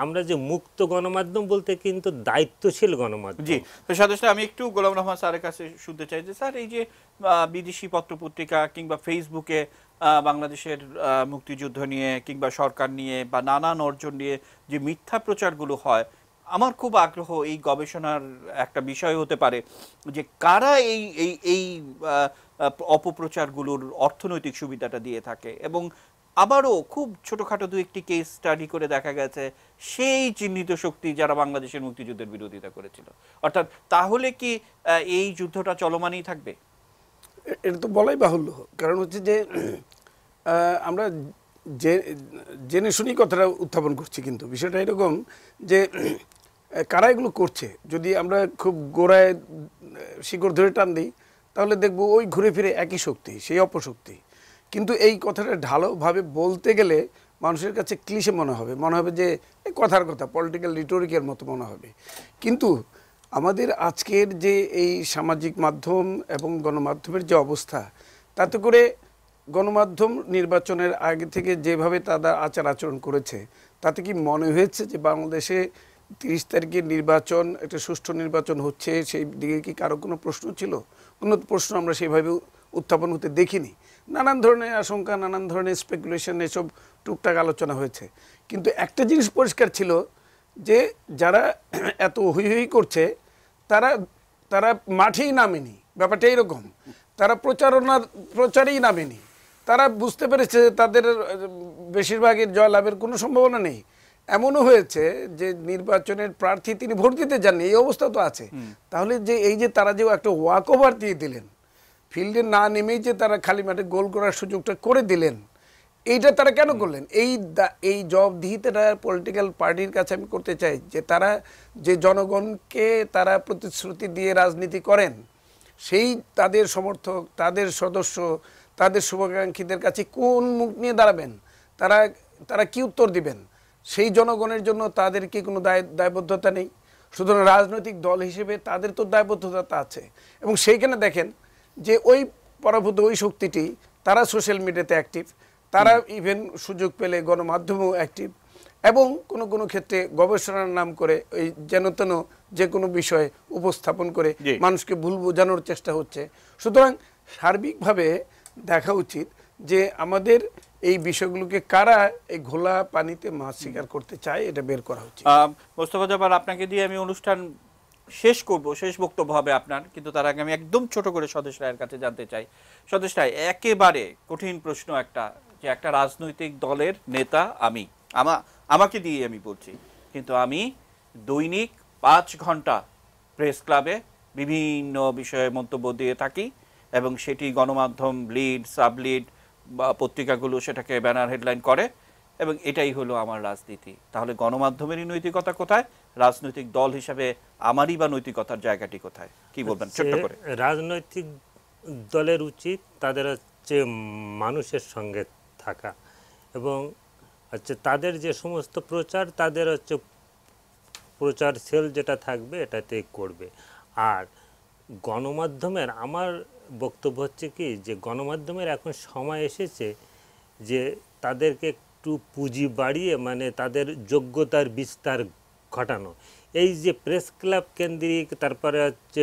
আমরা যে মুক্ত গণমাধ্যম বলতে কিন্তু দায়িত্বশীল গণমাধ্যম। জি, তো সদস্য আমি একটু গোলাম রহমান স্যারের কাছে শুনতে চাই যে স্যার এই যে বিদেশি পত্রপত্রিকা কিংবা ফেসবুকে বাংলাদেশের মুক্তিযুদ্ধ নিয়ে কিংবা সরকার নিয়ে বা নানান অর্জন নিয়ে যে মিথ্যা প্রচারগুলো হয়, আমার খুব আগ্রহ এই গবেষণার একটা বিষয় হতে পারে যে কারা এই এই এই অপপ্রচারগুলোর অর্থনৈতিক সুবিধাটা দিয়ে থাকে। এবং আবারও খুব ছোটখাটো দু একটি কেস স্টাডি করে দেখা গেছে সেই চিহ্নিত শক্তি যারা বাংলাদেশের মুক্তিযুদ্ধের বিরোধিতা করেছিল। অর্থাৎ তাহলে কি এই যুদ্ধটা চলমানই থাকবে? এটা তো বলাই বাহুল্য, কারণ হচ্ছে যে আমরা জেনে শুনি কথাটা উত্থাপন করছি, কিন্তু বিষয়টা এরকম যে কারা এগুলো করছে যদি আমরা খুব গোড়ায় শিকড় ধরে টান দিই তাহলে দেখব ওই ঘুরে ফিরে একই শক্তি, সেই অপশক্তি। কিন্তু এই কথাটা ঢালোভাবে বলতে গেলে মানুষের কাছে ক্লিশে মনে হবে যে এই কথার কথা, পলিটিক্যাল রিটোরিকের মতো মনে হবে। কিন্তু আমাদের আজকের যে এই সামাজিক মাধ্যম এবং গণমাধ্যমের যে অবস্থা, তাতে করে গণমাধ্যম নির্বাচনের আগে থেকে যেভাবে তারা আচার আচরণ করেছে, তাতে কি মনে হয়েছে যে বাংলাদেশে 30 তারিখের নির্বাচন একটা সুষ্ঠু নির্বাচন হচ্ছে, সেই দিকে কি কারো কোনো প্রশ্ন ছিল? কোনো প্রশ্ন আমরা সেভাবে উত্থাপন হতে দেখিনি। নানান ধরনের আশঙ্কা, নানান ধরনের স্পেকুলেশন, এসব টুকটাক আলোচনা হয়েছে। কিন্তু একটা জিনিস পরিষ্কার ছিল যে যারা এত হই হই করছে তারা মাঠেই নামেনি। ব্যাপারটা এইরকম, তারা প্রচারেই নামেনি। তারা বুঝতে পেরেছে তাদের বেশিরভাগের জয়লাভের কোনো সম্ভাবনা নেই। এমনও হয়েছে যে নির্বাচনের প্রার্থী তিনি ভোট দিতে যাননি, এই অবস্থা তো আছে। তাহলে যে এই যে তারা যে একটা ওয়াক ওভার দিয়ে দিলেন, ফিল্ডে না নেমেই যে তারা খালি মাঠে গোল করার সুযোগটা করে দিলেন, এইটা তারা কেন করলেন? এই জবাবদিহিতাটা পলিটিক্যাল পার্টির কাছে আমি করতে চাই যে তারা যে জনগণকে তারা প্রতিশ্রুতি দিয়ে রাজনীতি করেন, সেই তাদের সমর্থক, তাদের সদস্য, তাদের শুভাকাঙ্ক্ষীদের কাছে কোন মুখ নিয়ে দাঁড়াবেন, তারা কি উত্তর দিবেন? সেই জনগণের জন্য তাদের কি কোনো দায়বদ্ধতা নেই? সুতরাং রাজনৈতিক দল হিসেবে তাদের তো দায়বদ্ধতা আছে। এবং সেইখানে দেখেন যে ওই পরাভূত ওই শক্তিটি, তারা সোশ্যাল মিডিয়াতে অ্যাক্টিভ, তারা ইভেন সুযোগ পেলে গণমাধ্যমেও অ্যাক্টিভ, এবং কোনো কোনো ক্ষেত্রে গবেষণার নাম করে ওই যেন তেন যে কোনো বিষয় উপস্থাপন করে মানুষকে ভুল বোঝানোর চেষ্টা হচ্ছে। সুতরাং সার্বিকভাবে দেখা উচিত যে আমাদের এই বিষয়গুলোকে কারা এই ঘোলা পানিতে মাছ শিকার করতে চায় এটা বের করা উচিত। মোস্তফা জব্বার, আপনাকে দিয়ে আমি অনুষ্ঠান শেষ করব, শেষ বক্তব্য হবে আপনার, কিন্তু তার আগে আমি একদম ছোট করে স্বদেশ রায়ের কাছে জানতে চাই। স্বদেশ রায়, একেবারে কঠিন প্রশ্ন একটা, যে একটা রাজনৈতিক দলের নেতা আমাকে দিয়ে আমি বলছি, কিন্তু আমি দৈনিক 5 ঘন্টা প্রেস ক্লাবে বিভিন্ন বিষয়ে মন্তব্য দিয়ে থাকি এবং সেটি গণমাধ্যম, লিড, সাবলিড বা পত্রিকাগুলো সেটাকে ব্যানার হেডলাইন করে এবং এটাই হলো আমার রাজনীতি। তাহলে গণমাধ্যমেরই নৈতিকতা কোথায়, রাজনৈতিক দল হিসাবে আমারই বা নৈতিকতার জায়গাটি কোথায়, কি বলবেন ছোট্ট করে? রাজনৈতিক দলের উচিত তাদের হচ্ছে মানুষের সঙ্গে থাকা এবং হচ্ছে তাদের যে সমস্ত প্রচার, তাদের হচ্ছে প্রচার সেল যেটা থাকবে এটাতেই করবে। আর গণমাধ্যমের আমার বক্তব্য হচ্ছে কি, যে গণমাধ্যমের এখন সময় এসেছে যে তাদেরকে একটু পুঁজি বাড়িয়ে মানে তাদের যোগ্যতার বিস্তার ঘটানো। এই যে প্রেস ক্লাব কেন্দ্রিক, তারপরে হচ্ছে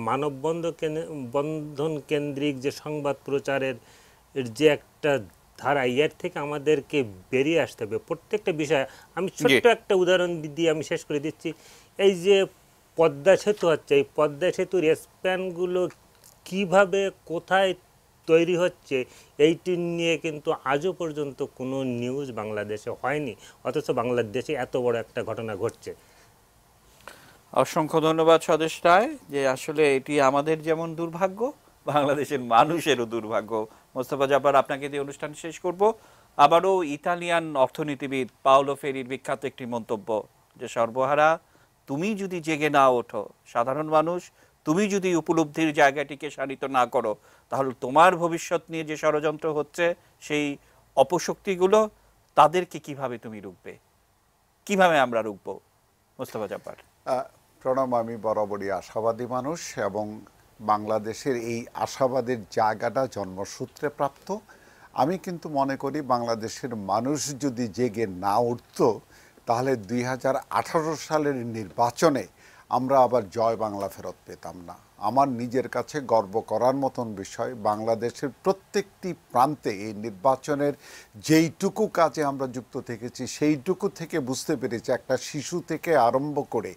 মানববন্ধন কেন্দ্রিক যে সংবাদ প্রচারের যে একটা ধারা, এর থেকে আমাদেরকে বেরিয়ে আসতে হবে প্রত্যেকটা বিষয়। আমি ছোট্ট একটা উদাহরণ দিয়ে আমি শেষ করে দিচ্ছি। এই যে পদ্মা সেতু হচ্ছে, এই পদ্মা সেতুর স্প্যানগুলো কিভাবে কোথায় তৈরি হচ্ছে এইটি নিয়ে কিন্তু আজও পর্যন্ত কোনো নিউজ বাংলাদেশে হয়নি, অথচ বাংলাদেশে এত বড় একটা ঘটনা ঘটছে। অসংখ্য ধন্যবাদ স্বদেশ রায়, যে আসলে এটি আমাদের যেমন দুর্ভাগ্য, বাংলাদেশের মানুষেরও দুর্ভাগ্য। মোস্তফা জব্বার, আপনাকে দিয়ে অনুষ্ঠান শেষ করব। আবারও ইতালিয়ান অর্থনীতিবিদ পাওলো ফেরির বিখ্যাত একটি মন্তব্য, যে সর্বহারা তুমি যদি জেগে না ওঠো, সাধারণ মানুষ তুমি যদি উপলব্ধির জায়গাটিকে শানিত না করো, তাহলে তোমার ভবিষ্যৎ নিয়ে যে ষড়যন্ত্র হচ্ছে সেই অপশক্তিগুলো তাদেরকে কিভাবে তুমি রুখবে, কিভাবে আমরা রুখবো? মোস্তফা জব্বার। প্রণব, আমি বরাবরই আশাবাদী মানুষ এবং বাংলাদেশের এই আশাবাদের জায়গাটা জন্মসূত্রে প্রাপ্ত। আমি কিন্তু মনে করি বাংলাদেশের মানুষ যদি জেগে না উঠত, তাহলে 2018 সালের নির্বাচনে আমরা আবার জয় বাংলা ফেরত পেতাম না। আমার নিজের কাছে গর্ব করার মতন বিষয়, বাংলাদেশের প্রত্যেকটি প্রান্তে এই নির্বাচনের যেইটুকু কাজে আমরা যুক্ত থেকেছি সেইটুকু থেকে বুঝতে পেরেছি একটা শিশু থেকে আরম্ভ করে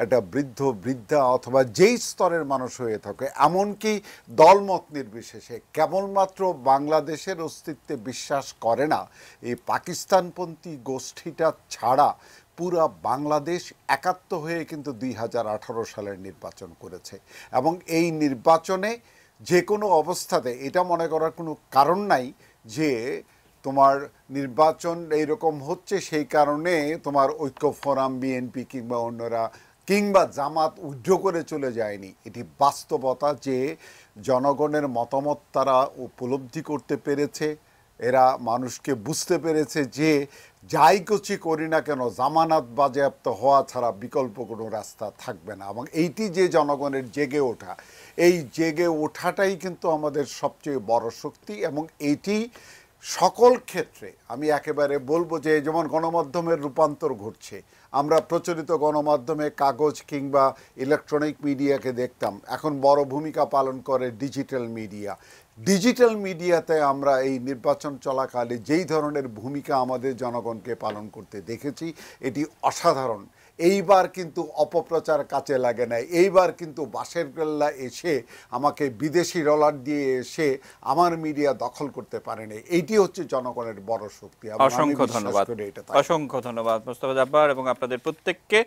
একটা বৃদ্ধ বৃদ্ধা অথবা যেই স্তরের মানুষ হয়ে থাকে, এমনকি দলমত নির্বিশেষে কেবলমাত্র বাংলাদেশের অস্তিত্বে বিশ্বাস করে না এই পাকিস্তানপন্থী গোষ্ঠীটা ছাড়া পুরা বাংলাদেশ একাত্ম হয়ে কিন্তু 2018 সালের নির্বাচন করেছে। এবং এই নির্বাচনে যে কোনো অবস্থাতে এটা মনে করার কোনো কারণ নাই যে তোমার নির্বাচন এইরকম হচ্ছে সেই কারণে তোমার ঐক্য ফোরাম, বিএনপি কিংবা অন্যরা কিংবা জামাত উদ্ধ করে চলে যায়নি। এটি বাস্তবতা যে জনগণের মতামত তারা উপলব্ধি করতে পেরেছে, এরা মানুষকে বুঝতে পেরেছে যে যাই কিছু করি না কেন জামানত বাজেয়াপ্ত হওয়া ছাড়া বিকল্প কোনো রাস্তা থাকবে না। এবং এইটি যে জনগণের জেগে ওঠা, এই জেগে ওঠাটাই কিন্তু আমাদের সবচেয়ে বড় শক্তি। এবং এইটি সকল ক্ষেত্রে আমি একেবারে বলবো যে যেমন গণমাধ্যমের রূপান্তর ঘটছে, আমরা প্রচলিত গণমাধ্যমে কাগজ কিংবা ইলেকট্রনিক মিডিয়াকে দেখতাম, এখন বড় ভূমিকা পালন করে ডিজিটাল মিডিয়া। ডিজিটাল মিডিয়াতে আমরা এই নির্বাচন চলাকালে যেই ধরনের ভূমিকা আমাদের জনগণকে পালন করতে দেখেছি, এটি অসাধারণ। এইবার কিন্তু অপপ্রচার কাজে লাগে না, এইবার কিন্তু বাঁশের গোল্লা এসে আমাকে বিদেশি ডলার দিয়ে এসে আমার মিডিয়া দখল করতে পারেনি। এইটি হচ্ছে জনগণের বড় শক্তি। অসংখ্য ধন্যবাদ, অসংখ্য ধন্যবাদ মোস্তফা জব্বার এবং আপনাদের প্রত্যেককে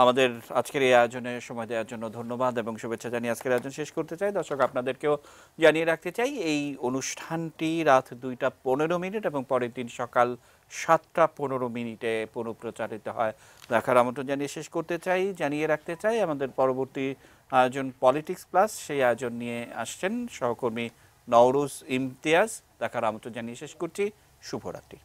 আমাদের আজকের এই আয়োজনে সময় দেওয়ার জন্য ধন্যবাদ এবং শুভেচ্ছা জানিয়ে আজকের আয়োজন শেষ করতে চাই। দর্শক, আপনাদেরকেও জানিয়ে রাখতে চাই এই অনুষ্ঠানটি রাত 2:15 এবং পরের দিন সকাল 7:15 পুনঃপ্রচারিত হয়। দেখার আমন্ত্রণ জানিয়ে শেষ করতে চাই, জানিয়ে রাখতে চাই আমাদের পরবর্তী আয়োজন পলিটিক্স প্লাস, সেই আয়োজন নিয়ে আসছেন সহকর্মী নওরোজ ইমতিয়াজ। দেখার আমন্ত্রণ জানিয়ে শেষ করছি। শুভরাত্রি।